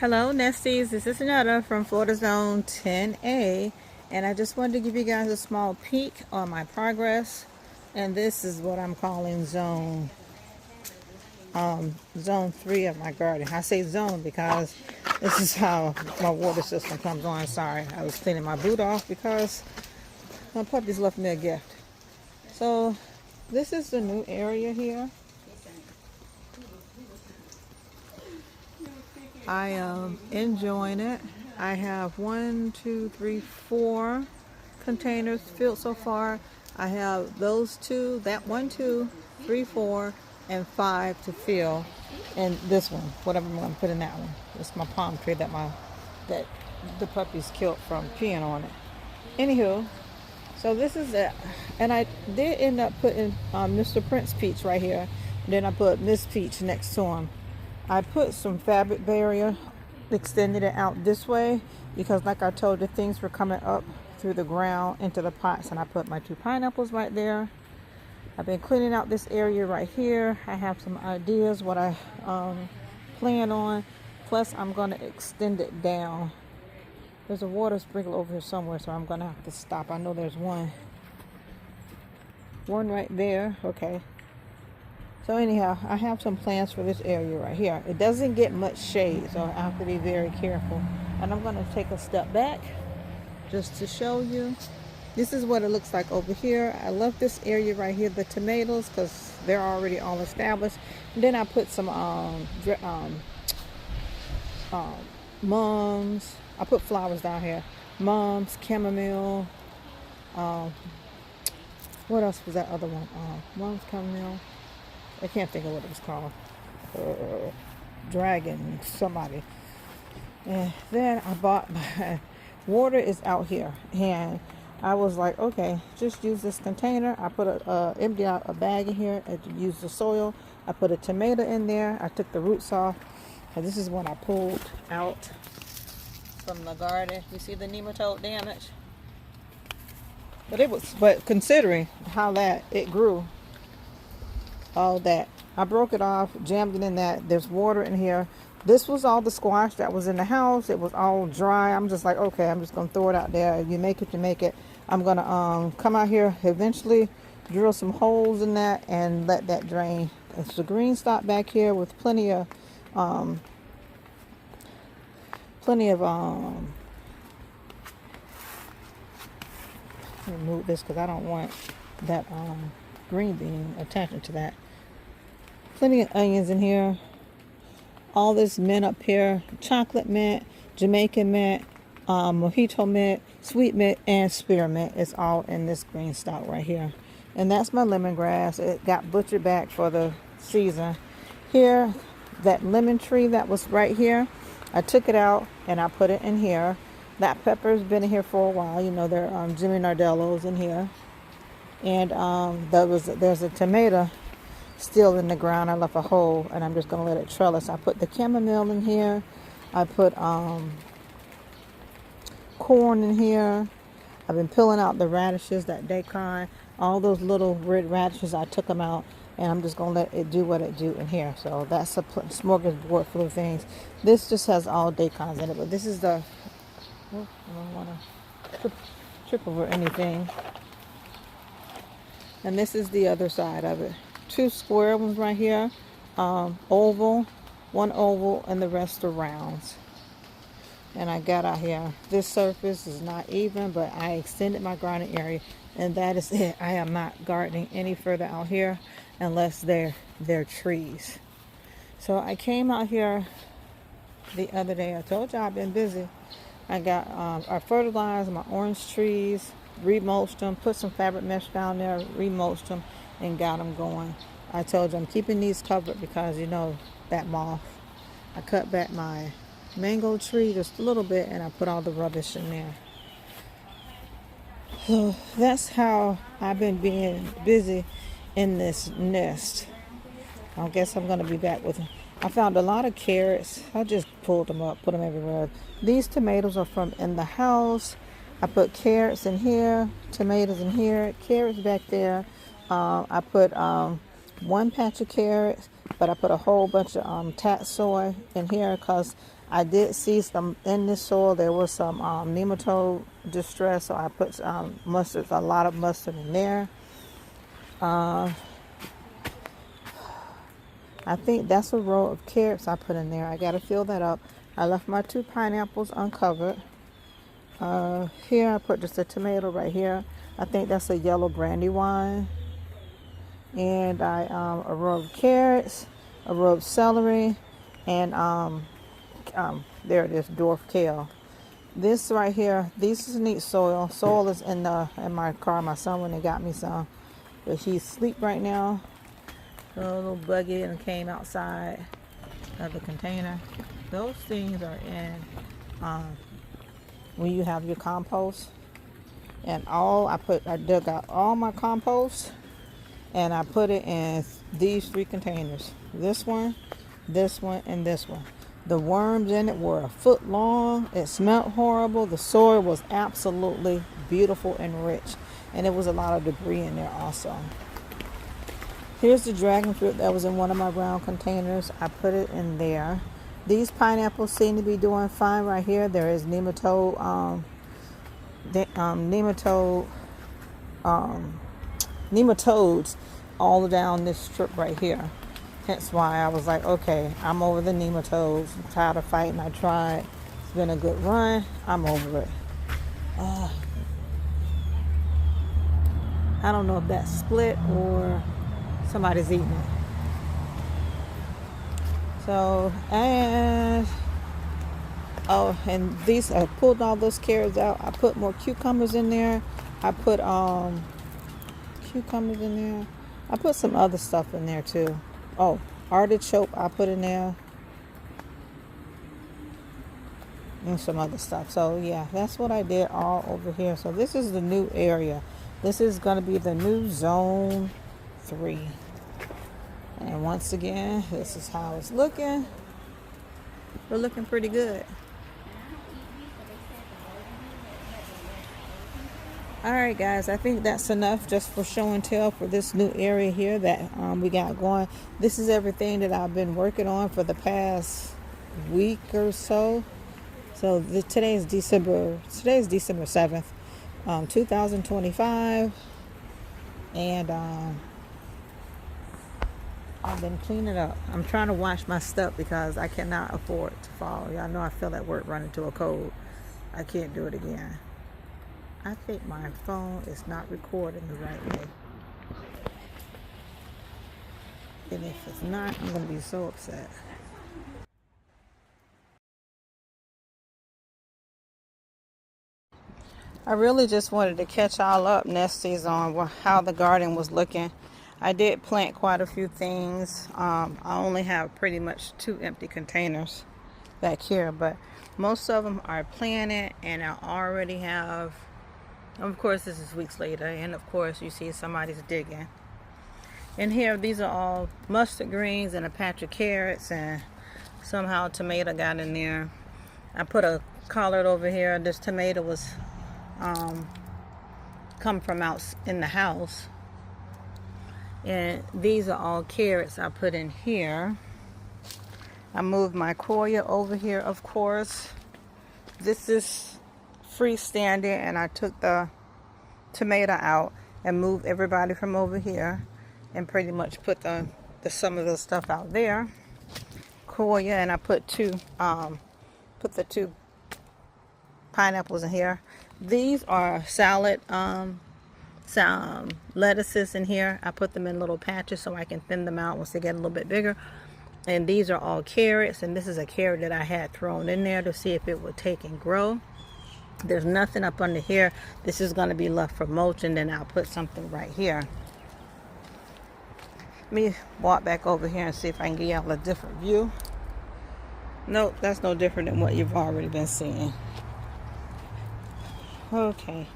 Hello, Nesties. This is Netta from Florida Zone 10A, and I just wanted to give you guys a small peek on my progress. And this is what I'm calling zone 3 of my garden. I say zone because this is how my water system comes on. Sorry, I was cleaning my boot off because my puppies left me a gift. So this is the new area here. I am enjoying it. I have 4 containers filled so far. I have those 2, that 1, 2, 3, 4, and 5 to fill. And this one, whatever I'm going to put in that one. It's my palm tree that the puppies killed from peeing on it. Anywho, so this is it. And I did end up putting Mr. Prince Peach right here. Then I put Miss Peach next to him. I put some fabric barrier, extended it out this way because, like I told you, things were coming up through the ground into the pots, and I put my 2 pineapples right there. I've been cleaning out this area right here. I have some ideas what I plan on. Plus, I'm going to extend it down. There's a water sprinkler over here somewhere, so I'm going to have to stop. I know there's one right there. Okay. So anyhow, I have some plans for this area right here. It doesn't get much shade, so I have to be very careful. And I'm going to take a step back just to show you. This is what it looks like over here. I love this area right here, the tomatoes, because they're already all established. And then I put some mums. I put flowers down here. Mums, chamomile. What else was that other one? Mums, chamomile. I can't think of what it was called. Dragon, somebody. And then I bought my water is out here. And I was like, okay, just use this container. I put empty out a bag in here and use the soil. I put a tomato in there. I took the roots off. And this is what I pulled out from the garden. You see the nematode damage? But considering how it grew, all that. I broke it off, jammed it in that. There's water in here. This was all the squash that was in the house. It was all dry. I'm just like, okay, I'm just going to throw it out there. If you make it, you make it. I'm going to come out here, eventually drill some holes in that and let that drain. It's the green stop back here with plenty of remove this because I don't want that green bean attaching to that. Plenty of onions in here. All this mint up here. Chocolate mint, Jamaican mint, mojito mint, sweet mint, and spearmint. It's all in this green stock right here. And that's my lemongrass. It got butchered back for the season. Here, that lemon tree that was right here, I took it out and I put it in here. That pepper's been in here for a while. You know, they're Jimmy Nardello's in here. And there's a tomato still in the ground. I left a hole and I'm just going to let it trellis. I put the chamomile in here. I put corn in here. I've been peeling out the radishes, that daikon. All those little red radishes, I took them out. And I'm just going to let it do what it do in here. So that's a smorgasbord full of things. This just has all daikons in it. But this is the... Oh, I don't want to trip over anything. And this is the other side of it. 2 square ones right here. Oval. 1 oval and the rest are rounds. And I got out here. This surface is not even, but I extended my garden area. And that is it. I am not gardening any further out here unless they're trees. So I came out here the other day. I told you I've been busy. I got I fertilized my orange trees, remulched them, put some fabric mesh down there, remulched them, and got them going. I told you I'm keeping these covered because, you know, that moth. I cut back my mango tree just a little bit and I put all the rubbish in there. So that's how I've been being busy in this nest. I guess I'm going to be back with them. I found a lot of carrots. I just pulled them up, put them everywhere. These tomatoes are from in the house. I put carrots in here, tomatoes in here, carrots back there. I put one patch of carrots, but I put a whole bunch of tat soy in here because I did see some in this soil. There was some nematode distress, so I put mustard, a lot of mustard in there. I think that's a row of carrots I put in there. I got to fill that up. I left my 2 pineapples uncovered. Here I put just a tomato right here. I think that's a yellow brandywine. And a row of carrots, a row of celery, and there it is, dwarf kale. This right here, this is neat soil. Soil is in my car. My son went and got me some, but he's asleep right now. A little buggy and came outside of the container. Those things are in when you have your compost. And I dug out all my compost and I put it in these 3 containers. This one, and this one. The worms in it were a foot long. It smelled horrible. The soil was absolutely beautiful and rich. And there was a lot of debris in there also. Here's the dragon fruit that was in one of my brown containers. I put it in there. These pineapples seem to be doing fine right here. There is nematodes all down this strip right here. Hence why I was like, okay, I'm over the nematodes. I'm tired of fighting. I tried. It's been a good run. I'm over it. I don't know if that's split or somebody's eating it. So, and these, I pulled all those carrots out. I put more cucumbers in there. I put cucumbers in there. I put some other stuff in there too. Oh, artichoke I put in there. And some other stuff. So yeah, that's what I did all over here. So this is the new area. This is going to be the new zone 3. And once again, this is how it's looking. We're looking pretty good. Alright guys, I think that's enough just for show and tell for this new area here that we got going. This is everything that I've been working on for the past week or so. So today is December 7th, 2025. And I've been cleaning up. I'm trying to wash my stuff because I cannot afford to fall. Y'all know I feel at work running to a cold. I can't do it again. I think my phone is not recording the right way. And if it's not, I'm going to be so upset. I really just wanted to catch all up, Nesties, on how the garden was looking. I did plant quite a few things. I only have pretty much 2 empty containers back here, but most of them are planted, and I already have, of course this is weeks later, and of course you see somebody's digging. And here, these are all mustard greens and a patch of carrots, and somehow a tomato got in there. I put a collard over here. This tomato was come from out in the house. And these are all carrots I put in here. I moved my koya over here, of course. This is freestanding, and I took the tomato out and moved everybody from over here and pretty much put the some of the stuff out there. Koya, and I put the 2 pineapples in here. These are salad some lettuces in here. I put them in little patches so I can thin them out once they get a little bit bigger. And these are all carrots, and this is a carrot that I had thrown in there to see if it would take and grow. There's nothing up under here. This is going to be left for mulch, and then I'll put something right here. Let me walk back over here and see if I can get y'all a different view. Nope, that's no different than what you've already been seeing. Okay.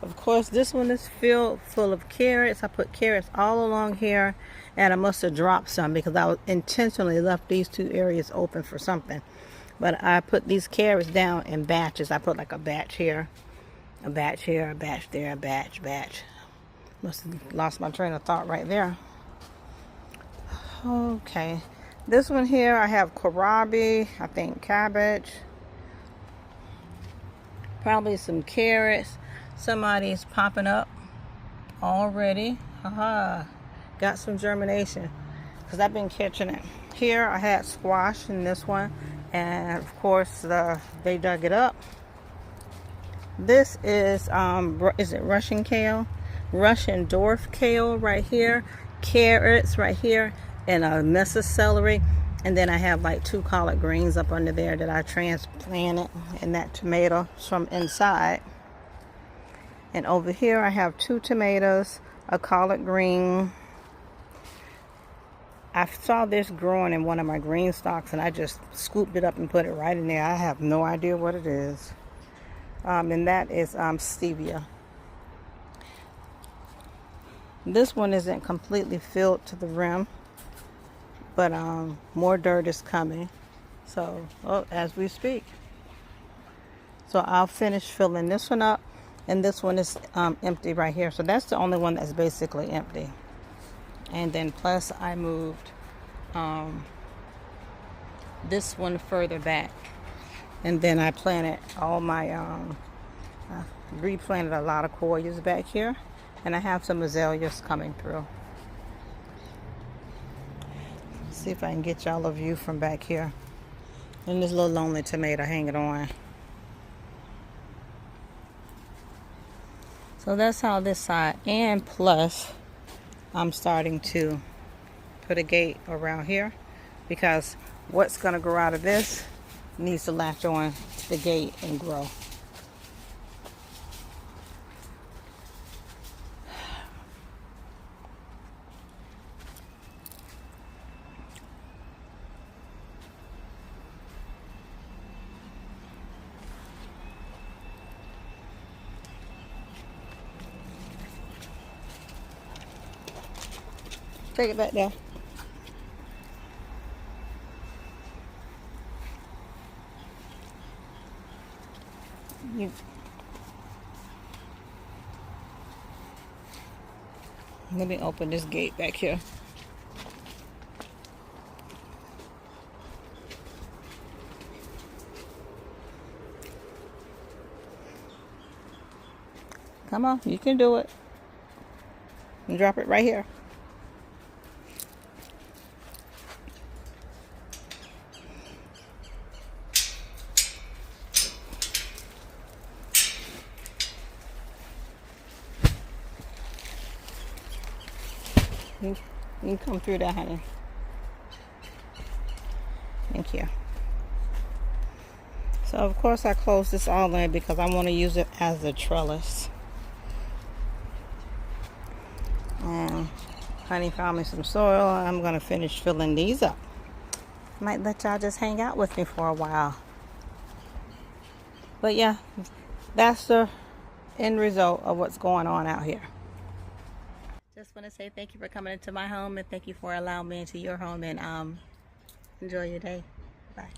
Of course, this one is filled full of carrots. I put carrots all along here, and I must have dropped some because I intentionally left these 2 areas open for something. But I put these carrots down in batches. I put like a batch here, a batch here, a batch there, a batch. Must have lost my train of thought right there. Okay, this one here I have kohlrabi, I think cabbage, probably some carrots. Somebody's popping up already. Haha, got some germination because I've been catching it. Here I had squash in this one, and of course they dug it up. This is it Russian kale? Russian dwarf kale right here, carrots right here, and a mess of celery. And then I have like 2 collard greens up under there that I transplanted, and that tomato from inside. And over here I have 2 tomatoes, a collard green. I saw this growing in one of my green stalks and I just scooped it up and put it right in there. I have no idea what it is. And that is stevia. This one isn't completely filled to the rim, but more dirt is coming. So, as we speak. So I'll finish filling this one up, and this one is empty right here. So that's the only one that's basically empty. And then plus I moved this one further back, and then I planted all my replanted a lot of coleus back here, and I have some azaleas coming through. See if I can get y'all a view from back here. And this little lonely tomato hanging on. So that's how this side, and plus I'm starting to put a gate around here because what's going to grow out of this needs to latch on the gate and grow. Take it back there. Let me open this gate back here. Come on, you can do it. And drop it right here. You can come through there, honey. Thank you. So of course I close this all in because I want to use it as a trellis. And honey found me some soil. I'm going to finish filling these up. Might let y'all just hang out with me for a while. But yeah, that's the end result of what's going on out here. Just want to say thank you for coming into my home, and thank you for allowing me into your home, and enjoy your day. Bye.